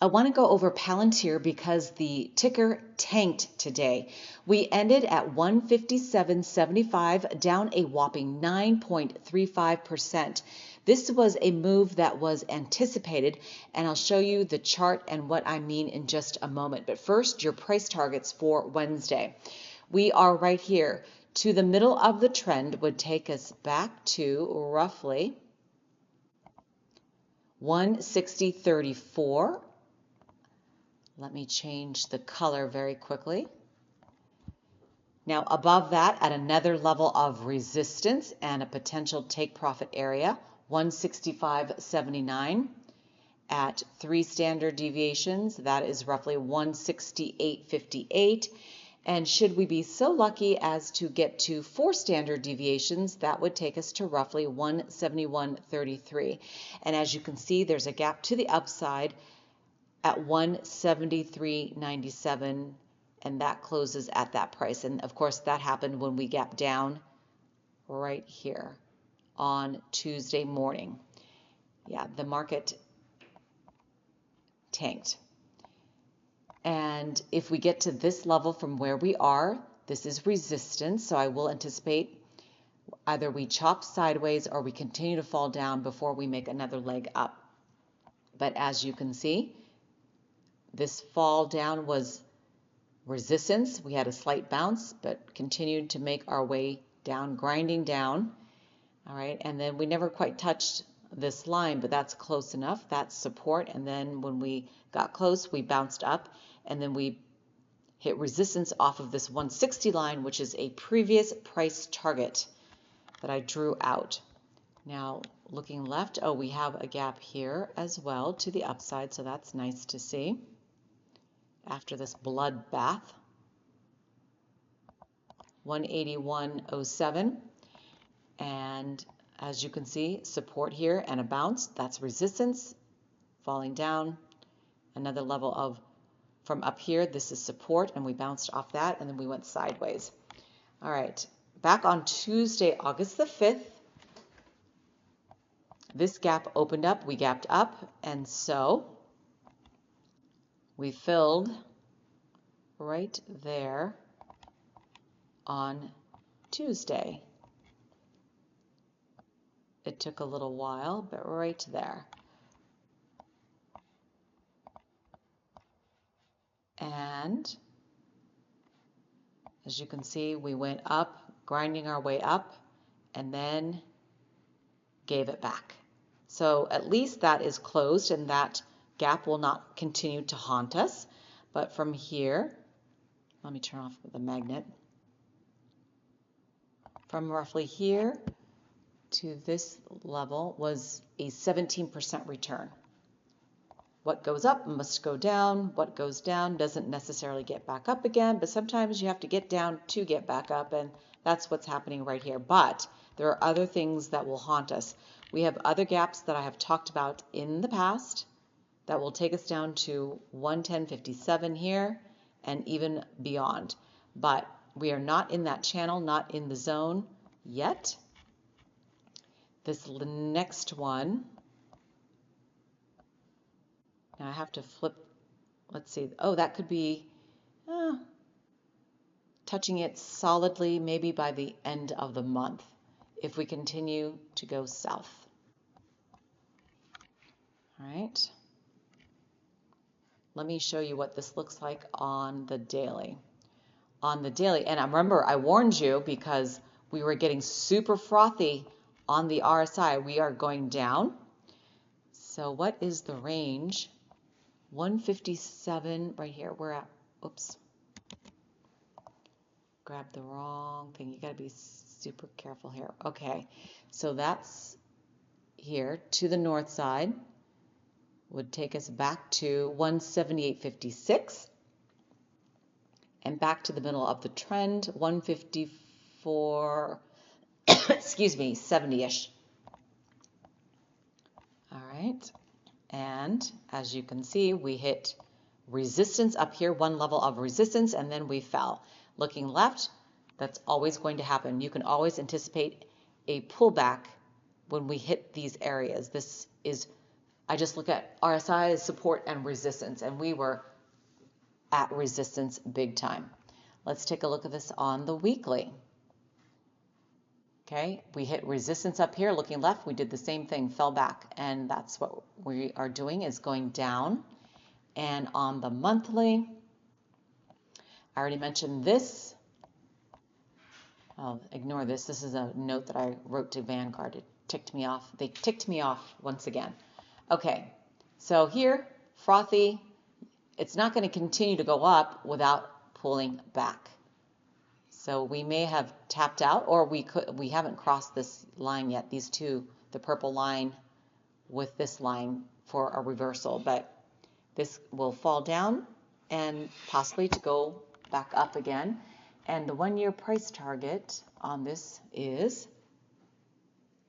I want to go over Palantir because the ticker tanked today. We ended at 157.75, down a whopping 9.35%. This was a move that was anticipated, and I'll show you the chart and what I mean in just a moment. But first, your price targets for Wednesday. We are right here. To the middle of the trend would take us back to roughly 160.34. Let me change the color very quickly. Now above that, at another level of resistance and a potential take profit area, 165.79. At 3 standard deviations, that is roughly 168.58. And should we be so lucky as to get to 4 standard deviations, that would take us to roughly 171.33. And as you can see, there's a gap to the upside at 173.97, and that closes at that price. And of course, that happened when we gapped down right here on Tuesday morning. Yeah, the market tanked. And if we get to this level from where we are, this is resistance, so I will anticipate either we chop sideways or we continue to fall down before we make another leg up. But as you can see, this fall down was resistance. We had a slight bounce, but continued to make our way down, grinding down. All right, and then we never quite touched this line, but that's close enough. That's support. And then when we got close, we bounced up, and then we hit resistance off of this 160 line, which is a previous price target that I drew out. Now, looking left, oh, we have a gap here as well to the upside, so that's nice to see. After this bloodbath, 181.07, and as you can see, support here and a bounce. That's resistance, falling down. Another level of from up here, this is support, and we bounced off that, and then we went sideways. All right, back on Tuesday, August the 5th, this gap opened up, we gapped up, and so we filled right there on Tuesday. It took a little while, but right there. And as you can see, we went up, grinding our way up, and then gave it back. So at least that is closed, and that gap will not continue to haunt us. But from here, let me turn off the magnet. From roughly here to this level was a 17% return. What goes up must go down. What goes down doesn't necessarily get back up again, but sometimes you have to get down to get back up, and that's what's happening right here. But there are other things that will haunt us. We have other gaps that I have talked about in the past that will take us down to 110.57 here and even beyond. But we are not in that channel, not in the zone yet. This next one, now I have to flip, let's see, oh, that could be touching it solidly maybe by the end of the month if we continue to go south. All right. Let me show you what this looks like on the daily. On the daily, and I remember I warned you because we were getting super frothy on the RSI. We are going down. So what is the range? 157 right here. We're at, oops. Grabbed the wrong thing. You got to be super careful here. Okay, so that's here to the north side. Would take us back to 178.56 and back to the middle of the trend, 154, excuse me, 70-ish. All right, and as you can see, we hit resistance up here, one level of resistance, and then we fell. Looking left, that's always going to happen. You can always anticipate a pullback when we hit these areas. This is I just look at RSI as support and resistance, and we were at resistance big time. Let's take a look at this on the weekly. Okay, we hit resistance up here, looking left, we did the same thing, fell back, and that's what we are doing, is going down. And on the monthly, I already mentioned this. I'll ignore this. This is a note that I wrote to Vanguard. It ticked me off. They ticked me off once again. Okay, so here, frothy. It's not going to continue to go up without pulling back. So we may have tapped out, or we haven't crossed this line yet, these two, the purple line with this line for a reversal, but this will fall down and possibly to go back up again. And the 1-year price target on this is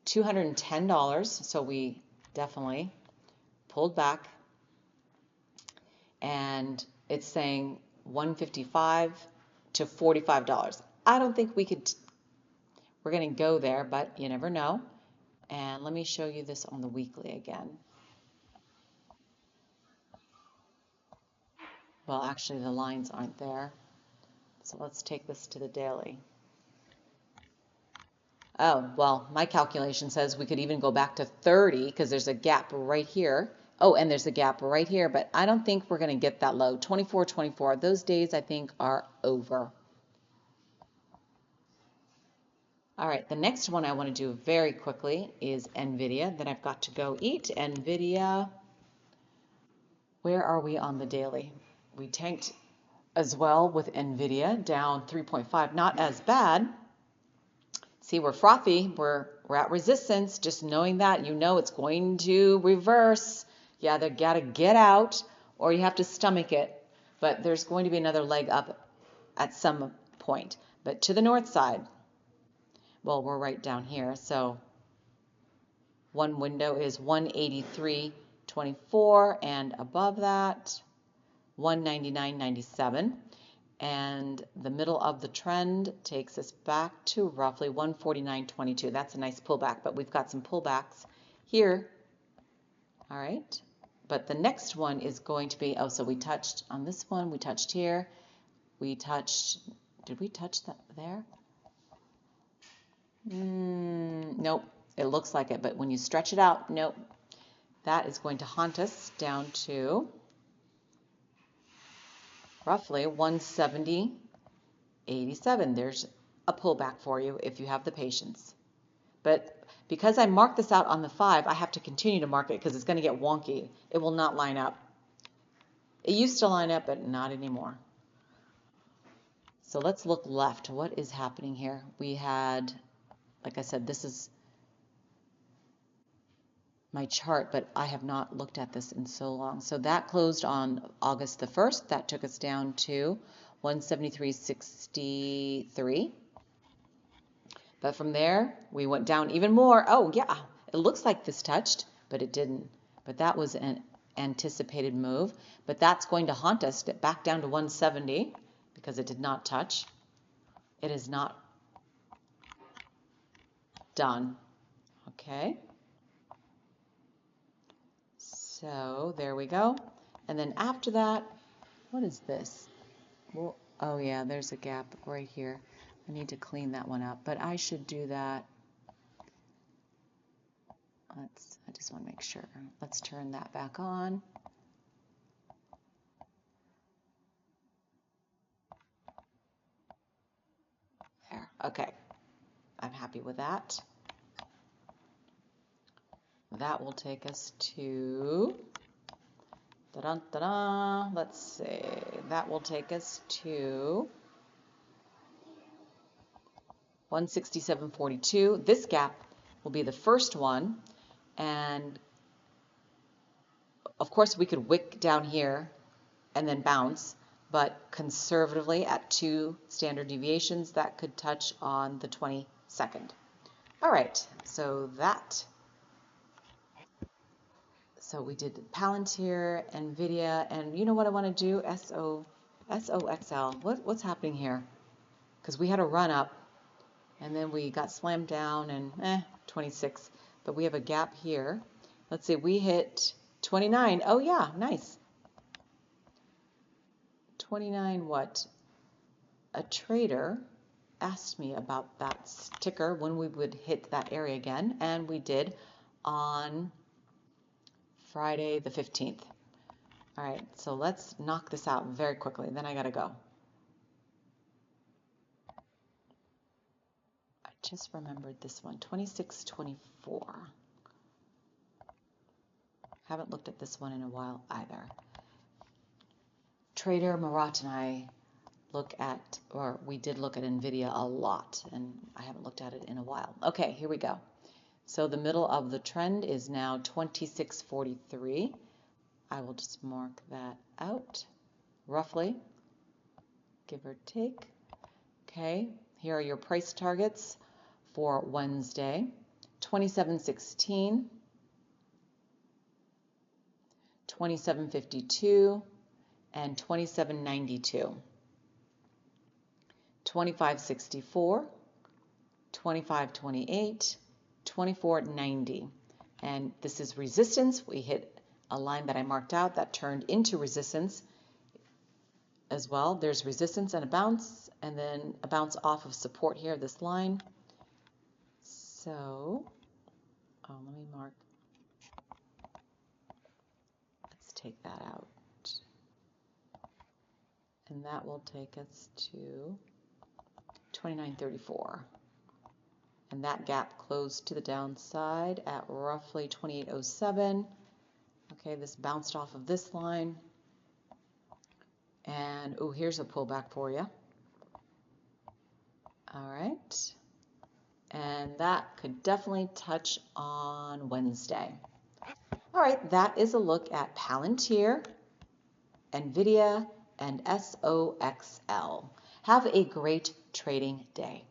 $210. So we definitely pulled back, and it's saying $155 to $45. I don't think we're going to go there, but you never know. And let me show you this on the weekly again. Well, actually the lines aren't there. So let's take this to the daily. Oh, well, my calculation says we could even go back to 30 because there's a gap right here. Oh, and there's a gap right here, but I don't think we're going to get that low. 24, those days I think are over. All right, the next one I want to do very quickly is Nvda. Then I've got to go eat. Nvda, where are we on the daily? We tanked as well with Nvda, down 3.5, not as bad. See, we're frothy, we're at resistance. Just knowing that, you know it's going to reverse. You either got to get out or you have to stomach it. But there's going to be another leg up at some point. But to the north side, well, we're right down here. So one window is 183.24, and above that, 199.97. And the middle of the trend takes us back to roughly 149.22. That's a nice pullback, but we've got some pullbacks here. All right. But the next one is going to be, oh, so we touched on this one, we touched here, we touched, did we touch that there? Nope, it looks like it, but when you stretch it out, nope. That is going to haunt us down to roughly 170.87. There's a pullback for you if you have the patience. But because I marked this out on the 5, I have to continue to mark it because it's going to get wonky. It will not line up. It used to line up, but not anymore. So let's look left. What is happening here? We had, like I said, this is my chart, but I have not looked at this in so long. So that closed on August the 1st. That took us down to 173.63. But from there, we went down even more. Oh, yeah, it looks like this touched, but it didn't. But that was an anticipated move. But that's going to haunt us back down to 170 because it did not touch. It is not done. Okay. So there we go. And then after that, what is this? Well, oh yeah, there's a gap right here. I need to clean that one up, but I should do that. I just want to make sure. Let's turn that back on. There, okay. I'm happy with that. That will take us to, let's see, that will take us to 167.42. This gap will be the first one, and of course we could wick down here and then bounce, but conservatively at 2 standard deviations that could touch on the 22nd. All right, so we did Palantir, Nvda, and you know what I want to do? Soxl. What's happening here? Because we had a run up, and then we got slammed down, and 26. But we have a gap here. Let's see, we hit 29. Oh yeah, nice. 29 what? A trader asked me about that ticker when we would hit that area again, and we did on Friday the 15th. All right, so let's knock this out very quickly, then I gotta go. I just remembered this one, 26.24. Haven't looked at this one in a while either. Trader Marat and I we did look at Nvda a lot, and I haven't looked at it in a while. Okay, here we go. So the middle of the trend is now 26.43. I will just mark that out, roughly, give or take. Okay, here are your price targets for Wednesday, 27.16, 27.52, and 27.92. 25.64, 25.28, 24.90. And this is resistance. We hit a line that I marked out that turned into resistance as well. There's resistance and then a bounce off of support here, this line. So, let me mark. Let's take that out. And that will take us to 29.34. And that gap closed to the downside at roughly 28.07. Okay, this bounced off of this line. And, oh, here's a pullback for you. All right. And that could definitely touch on Wednesday. All right, that is a look at Palantir, Nvda, and Soxl. Have a great trading day.